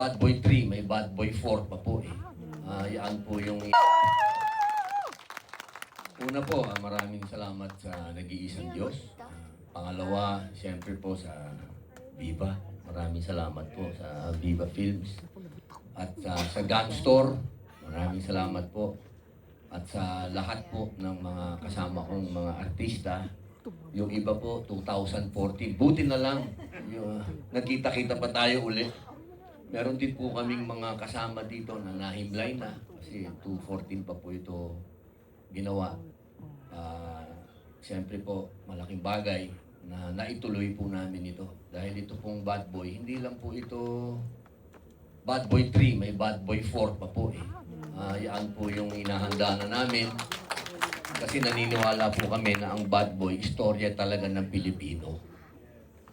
Bad Boy 3, may Bad Boy 4 pa po eh. Yan po yung... Una po, maraming salamat sa nag-iisang Diyos. Pangalawa, siyempre po sa Viva. Maraming salamat po sa Viva Films. At sa Gun Store, maraming salamat po. At sa lahat po ng mga kasama kong mga artista. Yung iba po, 2014. Buti na lang, nagkita-kita pa tayo ulit. Meron din po kaming mga kasama dito na nahimlay na. Kasi 2014 pa po ito ginawa. Siyempre po, malaking bagay na naituloy po namin ito. Dahil ito pong Bad Boy, hindi lang po ito Bad Boy 3, may Bad Boy 4 pa po eh. Yan po yung inahanda na namin. Kasi naniniwala po kami na ang Bad Boy, istorya talaga ng Pilipino.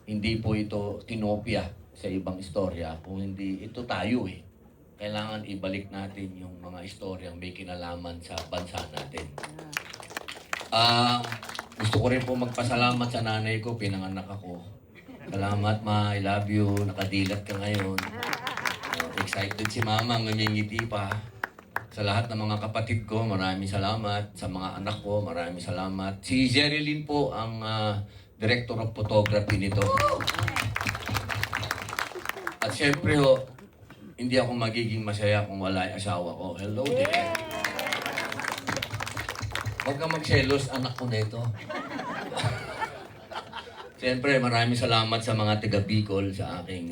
Hindi po ito tinopia sa ibang istorya. Kung hindi, ito tayo eh. Kailangan ibalik natin yung mga istoryang may kinalaman sa bansa natin. Gusto ko rin po magpasalamat sa nanay ko, pinanganak ako. Salamat ma, I love you, nakadilat ka ngayon. Excited si mama, ngumingiti pa. Sa lahat ng mga kapatid ko, maraming salamat. Sa mga anak ko, maraming salamat. Si Jerilyn po ang director of photography nito. At syempre ho, hindi ako magiging masaya kung wala yung asawa ko. Hello there. Huwag ka magselos, anak ko na ito. Siyempre, maraming salamat sa mga taga Bicol sa aking